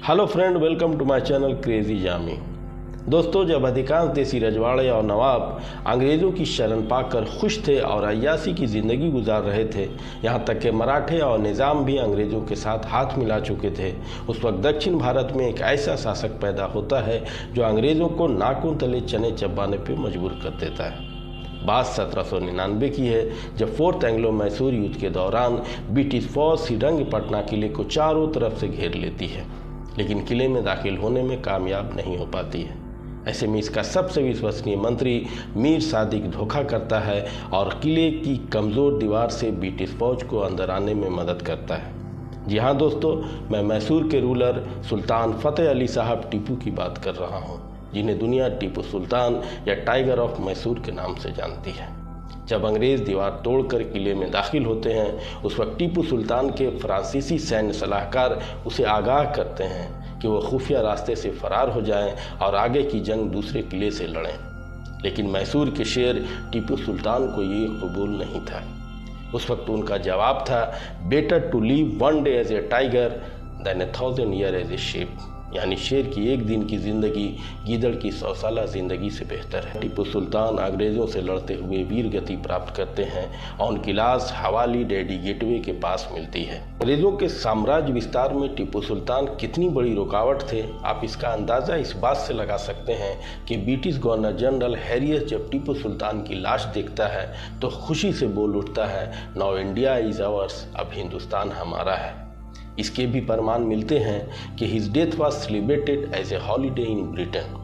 Hello friend, welcome to my channel crazy Jami. दोस्तों, जब अधिकांश देसी रजवाड़े और नवाब अंग्रेज़ों की शरण पाकर खुश थे और अय्यासी की ज़िंदगी गुजार रहे थे, यहाँ तक कि मराठे और निज़ाम भी अंग्रेज़ों के साथ हाथ मिला चुके थे, उस वक्त दक्षिण भारत में एक ऐसा शासक पैदा होता है जो अंग्रेज़ों को नाखून तले चने चबाने पर मजबूर कर देता है। बात 1799 की है, जब फोर्थ एंग्लो मैसूर युद्ध के दौरान ब्रिटिश फौज श्रीरंगपटना किले को चारों तरफ से घेर लेती है, लेकिन किले में दाखिल होने में कामयाब नहीं हो पाती है। ऐसे में इसका सबसे विश्वसनीय मंत्री मीर सादिक धोखा करता है और किले की कमज़ोर दीवार से ब्रिटिश फौज को अंदर आने में मदद करता है। जी हाँ दोस्तों, मैं मैसूर के रूलर सुल्तान फतेह अली साहब टीपू की बात कर रहा हूँ, जिन्हें दुनिया टीपू सुल्तान या टाइगर ऑफ मैसूर के नाम से जानती है। जब अंग्रेज़ दीवार तोड़कर किले में दाखिल होते हैं, उस वक्त टीपू सुल्तान के फ्रांसीसी सैन्य सलाहकार उसे आगाह करते हैं कि वो खुफिया रास्ते से फरार हो जाएं और आगे की जंग दूसरे किले से लड़ें। लेकिन मैसूर के शेर टीपू सुल्तान को ये कबूल नहीं था। उस वक्त उनका जवाब था, better to live one day as a tiger than 1000 year as a sheep, यानी शेर की एक दिन की ज़िंदगी गीदड़ की 100 साल ज़िंदगी से बेहतर है। टीपू सुल्तान अंग्रेज़ों से लड़ते हुए वीर गति प्राप्त करते हैं और उनकी लाश हवाली डैडी गेटवे के पास मिलती है। अंग्रेज़ों के साम्राज्य विस्तार में टीपू सुल्तान कितनी बड़ी रुकावट थे, आप इसका अंदाज़ा इस बात से लगा सकते हैं कि ब्रिटिश गवर्नर जनरल हैरियस जब टीपू सुल्तान की लाश देखता है तो खुशी से बोल उठता है, नाउ इंडिया इज़ आवर्स, अब हिंदुस्तान हमारा है। इसके भी प्रमाण मिलते हैं कि his death was celebrated as a holiday in Britain.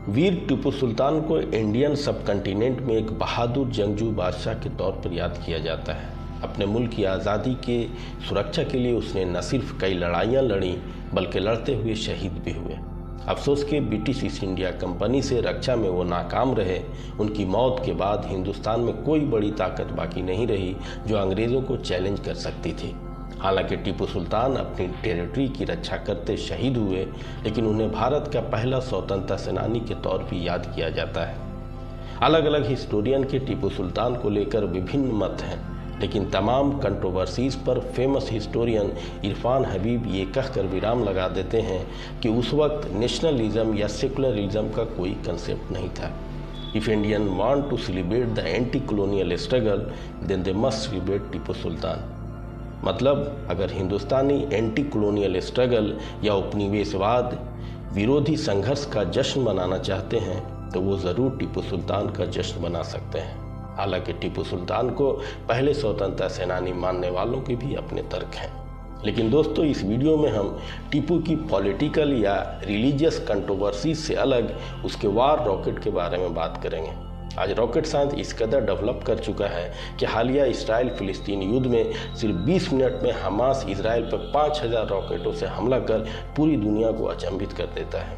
Veer Tipu Sultan को इंडियन सब कॉन्टिनेंट में एक बहादुर जंगजू बादशाह के तौर पर याद किया जाता है। अपने मुल्क की आज़ादी के सुरक्षा के लिए उसने न सिर्फ कई लड़ाइयाँ लड़ी, बल्कि लड़ते हुए शहीद भी हुए। अफसोस के ब्रिटिश ईस्ट इंडिया कंपनी से रक्षा में वो नाकाम रहे। उनकी मौत के बाद हिंदुस्तान में कोई बड़ी ताकत बाकी नहीं रही जो अंग्रेज़ों को चैलेंज कर सकती थी। हालांकि टीपू सुल्तान अपनी टेरिटरी की रक्षा करते शहीद हुए, लेकिन उन्हें भारत का पहला स्वतंत्रता सेनानी के तौर पर याद किया जाता है। अलग अलग हिस्टोरियन के टीपू सुल्तान को लेकर विभिन्न मत हैं, लेकिन तमाम कंट्रोवर्सीज पर फेमस हिस्टोरियन इरफान हबीब ये कहकर विराम लगा देते हैं कि उस वक्त नेशनलिज्म या सेकुलरिज्म का कोई कंसेप्ट नहीं था। If Indian want to celebrate the anti colonial struggle then they must celebrate Tipu Sultan. मतलब, अगर हिंदुस्तानी एंटी कॉलोनियल स्ट्रगल या उपनिवेशवाद विरोधी संघर्ष का जश्न मनाना चाहते हैं तो वो ज़रूर टीपू सुल्तान का जश्न मना सकते हैं। हालांकि टीपू सुल्तान को पहले स्वतंत्रता सेनानी मानने वालों के भी अपने तर्क हैं। लेकिन दोस्तों, इस वीडियो में हम टीपू की पॉलिटिकल या रिलीजियस कंट्रोवर्सी से अलग उसके वार रॉकेट के बारे में बात करेंगे। आज रॉकेट साइंस इस कदर डेवलप कर चुका है कि हालिया इसराइल फिलिस्तीन युद्ध में सिर्फ 20 मिनट में हमास इसराइल पर 5000 रॉकेटों से हमला कर पूरी दुनिया को अचंभित कर देता है।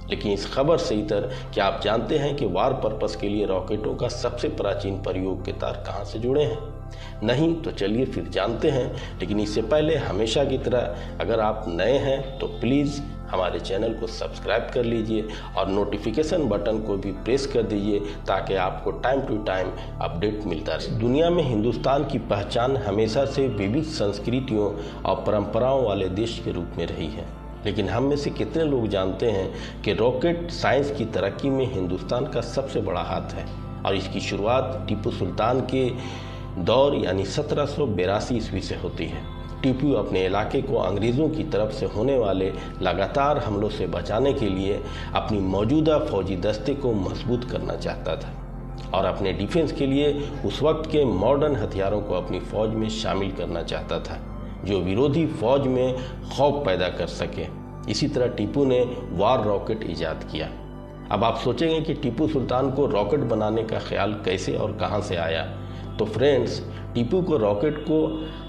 लेकिन इस खबर से इतर क्या आप जानते हैं कि वार पर्पस के लिए रॉकेटों का सबसे प्राचीन प्रयोग के तार कहाँ से जुड़े हैं? नहीं तो चलिए फिर जानते हैं। लेकिन इससे पहले हमेशा की तरह अगर आप नए हैं तो प्लीज़ हमारे चैनल को सब्सक्राइब कर लीजिए और नोटिफिकेशन बटन को भी प्रेस कर दीजिए ताकि आपको टाइम टू टाइम अपडेट मिलता रहे। दुनिया में हिंदुस्तान की पहचान हमेशा से विविध संस्कृतियों और परंपराओं वाले देश के रूप में रही है। लेकिन हम में से कितने लोग जानते हैं कि रॉकेट साइंस की तरक्की में हिंदुस्तान का सबसे बड़ा हाथ है और इसकी शुरुआत टीपू सुल्तान के दौर यानी 1782 ईस्वी से होती है। टीपू अपने इलाके को अंग्रेज़ों की तरफ से होने वाले लगातार हमलों से बचाने के लिए अपनी मौजूदा फौजी दस्ते को मजबूत करना चाहता था और अपने डिफेंस के लिए उस वक्त के मॉडर्न हथियारों को अपनी फ़ौज में शामिल करना चाहता था जो विरोधी फ़ौज में खौफ पैदा कर सके। इसी तरह टीपू ने वार रॉकेट ईजाद किया। अब आप सोचेंगे कि टीपू सुल्तान को रॉकेट बनाने का ख्याल कैसे और कहाँ से आया? तो फ्रेंड्स, टीपू को रॉकेट को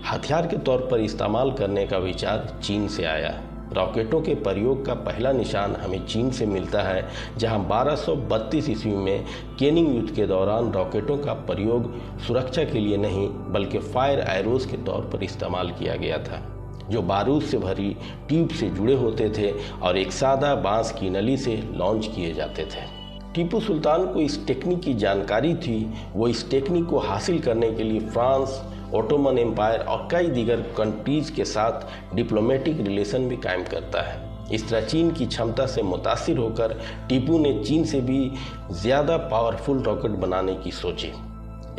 हथियार के तौर पर इस्तेमाल करने का विचार चीन से आया। रॉकेटों के प्रयोग का पहला निशान हमें चीन से मिलता है, जहां 1232 ईस्वी में केनिंग युद्ध के दौरान रॉकेटों का प्रयोग सुरक्षा के लिए नहीं बल्कि फायर एरोज के तौर पर इस्तेमाल किया गया था, जो बारूद से भरी ट्यूब से जुड़े होते थे और एक सादा बांस की नली से लॉन्च किए जाते थे। टीपू सुल्तान को इस टेक्निक की जानकारी थी। वो इस टेक्निक को हासिल करने के लिए फ्रांस, ओटोमन एम्पायर और कई दीगर कंट्रीज़ के साथ डिप्लोमेटिक रिलेशन भी कायम करता है। इस तरह चीन की क्षमता से मुतासिर होकर टीपू ने चीन से भी ज़्यादा पावरफुल रॉकेट बनाने की सोची।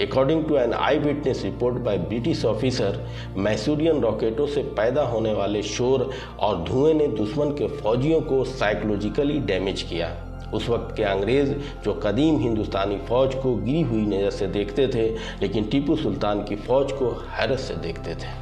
According to an eye witness report by British officer, Mysorean रॉकेटों से पैदा होने वाले शोर और धुएं ने दुश्मन के फौजियों को साइकोलॉजिकली डैमेज किया। उस वक्त के अंग्रेज़ जो कदीम हिंदुस्तानी फ़ौज को गिरी हुई नज़र से देखते थे, लेकिन टीपू सुल्तान की फ़ौज को हैरत से देखते थे।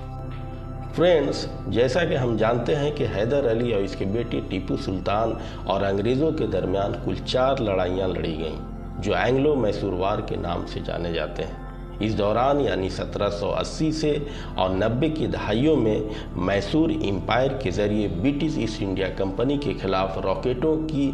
फ्रेंड्स, जैसा कि हम जानते हैं कि हैदर अली और इसके बेटे टीपू सुल्तान और अंग्रेज़ों के दरमियान कुल 4 लड़ाइयाँ लड़ी गईं, जो एंग्लो मैसूर वार के नाम से जाने जाते हैं। इस दौरान यानी 1780 से और 90 की दहाइयों में मैसूर एम्पायर के ज़रिए ब्रिटिश ईस्ट इंडिया कंपनी के खिलाफ रॉकेटों की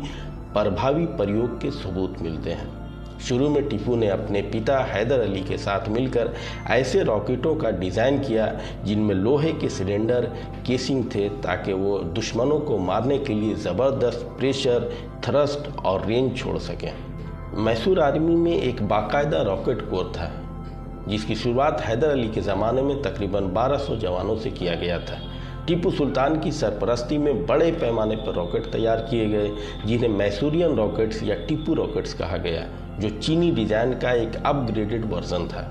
प्रभावी प्रयोग के सबूत मिलते हैं। शुरू में टीपू ने अपने पिता हैदर अली के साथ मिलकर ऐसे रॉकेटों का डिज़ाइन किया जिनमें लोहे के सिलेंडर केसिंग थे, ताकि वो दुश्मनों को मारने के लिए ज़बरदस्त प्रेशर, थ्रस्ट और रेंज छोड़ सकें। मैसूर आर्मी में एक बाकायदा रॉकेट कोर था, जिसकी शुरुआत हैदर अली के ज़माने में तकरीबन 1200 जवानों से किया गया था। टीपू सुल्तान की सरपरस्ती में बड़े पैमाने पर रॉकेट तैयार किए गए, जिन्हें मैसूरियन रॉकेट्स या टीपू रॉकेट्स कहा गया, जो चीनी डिज़ाइन का एक अपग्रेडेड वर्जन था।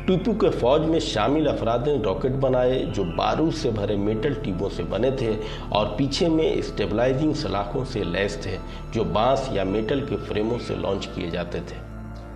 टीपू के फौज में शामिल अफराद ने रॉकेट बनाए जो बारूद से भरे मेटल ट्यूबों से बने थे और पीछे में स्टेबलाइजिंग सलाखों से लैस थे, जो बांस या मेटल के फ्रेमों से लॉन्च किए जाते थे।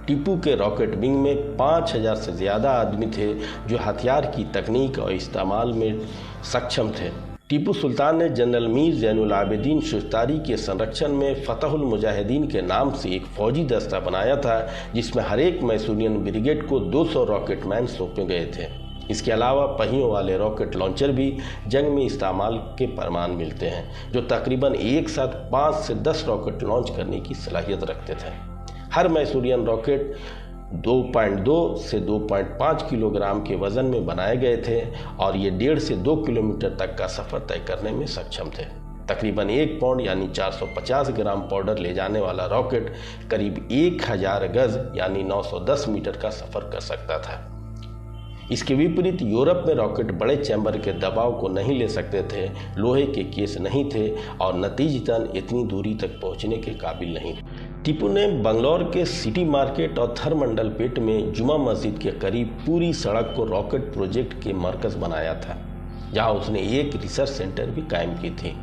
टीपू के रॉकेट विंग में 5000 से ज़्यादा आदमी थे, जो हथियार की तकनीक और इस्तेमाल में सक्षम थे। टीपू सुल्तान ने जनरल मीर ज़ैनुल आबिदीन शिस्तारी के संरक्षण में फतहुल मुजाहिदीन के नाम से एक फौजी दस्ता बनाया था, जिसमें हर एक मैसूरियन ब्रिगेड को 200 रॉकेटमैन सौंपे गए थे। इसके अलावा पहियों वाले रॉकेट लॉन्चर भी जंग में इस्तेमाल के प्रमाण मिलते हैं, जो तकरीबन एक साथ 5 से 10 रॉकेट लॉन्च करने की सलाहियत रखते थे। हर मैसूरियन रॉकेट 2.2 से 2.5 किलोग्राम के वज़न में बनाए गए थे और ये 1.5 से 2 किलोमीटर तक का सफ़र तय करने में सक्षम थे। तकरीबन 1 पाउंड यानी 450 ग्राम पाउडर ले जाने वाला रॉकेट करीब 1000 गज यानी 910 मीटर का सफ़र कर सकता था। इसके विपरीत यूरोप में रॉकेट बड़े चैम्बर के दबाव को नहीं ले सकते थे, लोहे के केस नहीं थे और नतीजतन इतनी दूरी तक पहुंचने के काबिल नहीं। टीपू ने बंगलौर के सिटी मार्केट और थरमंडल पेट में जुमा मस्जिद के करीब पूरी सड़क को रॉकेट प्रोजेक्ट के मरकज़ बनाया था, जहां उसने एक रिसर्च सेंटर भी कायम की थी।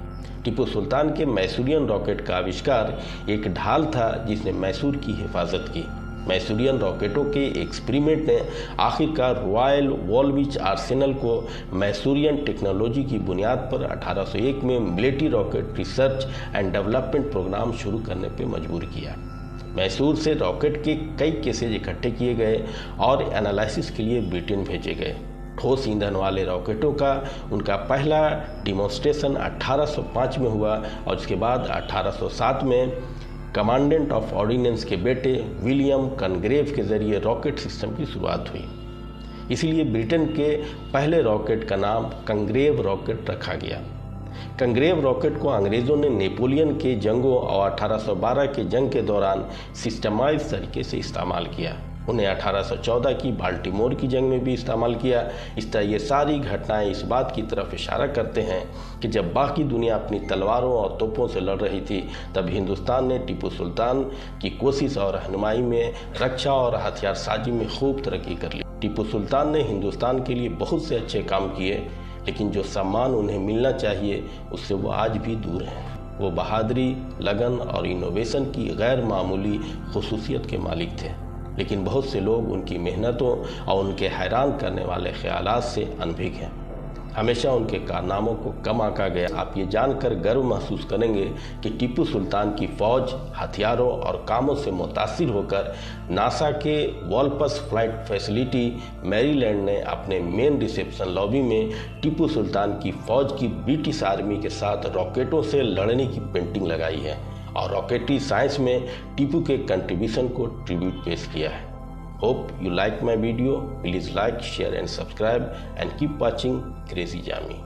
टीपू सुल्तान के मैसूरियन रॉकेट का आविष्कार एक ढाल था जिसने मैसूर की हिफाजत की। मैसूरियन रॉकेटों के एक्सपेरिमेंट ने आखिरकार रॉयल वॉलविच आर्सेनल को मैसूरियन टेक्नोलॉजी की बुनियाद पर 1801 में military rocket research and development programme शुरू करने पर मजबूर किया। मैसूर से रॉकेट के कई केसेज इकट्ठे किए गए और एनालिसिस के लिए ब्रिटेन भेजे गए। ठोस ईंधन वाले रॉकेटों का उनका पहला डिमॉन्स्ट्रेशन 1805 में हुआ और इसके बाद 1807 में कमांडेंट ऑफ ऑर्डिनेंस के बेटे विलियम कनग्रेव के ज़रिए रॉकेट सिस्टम की शुरुआत हुई। इसलिए ब्रिटेन के पहले रॉकेट का नाम कंग्रेव रॉकेट रखा गया। कंग्रेव रॉकेट को अंग्रेज़ों ने नेपोलियन के जंगों और 1812 के जंग के दौरान सिस्टमाइज तरीके से इस्तेमाल किया। उन्हें 1814 की बाल्टीमोर की जंग में भी इस्तेमाल किया। इस तरह ये सारी घटनाएं इस बात की तरफ इशारा करते हैं कि जब बाकी दुनिया अपनी तलवारों और तोपों से लड़ रही थी, तब हिंदुस्तान ने टीपू सुल्तान की कोशिश और रहनुमाई में रक्षा और हथियार साजी में खूब तरक्की कर ली। टीपू सुल्तान ने हिंदुस्तान के लिए बहुत से अच्छे काम किए, लेकिन जो सम्मान उन्हें मिलना चाहिए उससे वो आज भी दूर हैं। वो बहादुरी, लगन और इनोवेशन की गैर मामूली खुसूसियत के मालिक थे, लेकिन बहुत से लोग उनकी मेहनतों और उनके हैरान करने वाले ख्यालात से अनभिज्ञ हैं। हमेशा उनके कारनामों को कम आंका गया। आप ये जानकर गर्व महसूस करेंगे कि टीपू सुल्तान की फ़ौज हथियारों और कामों से मुतासिर होकर नासा के वॉलपस फ्लाइट फैसिलिटी मैरीलैंड ने अपने मेन रिसेप्शन लॉबी में टीपू सुल्तान की फ़ौज की ब्रिटिश आर्मी के साथ रॉकेटों से लड़ने की पेंटिंग लगाई है और रॉकेटरी साइंस में टीपू के कंट्रीब्यूशन को ट्रिब्यूट पेश किया है। Hope you like my video. Please like, share and subscribe and keep watching Crazy Jami.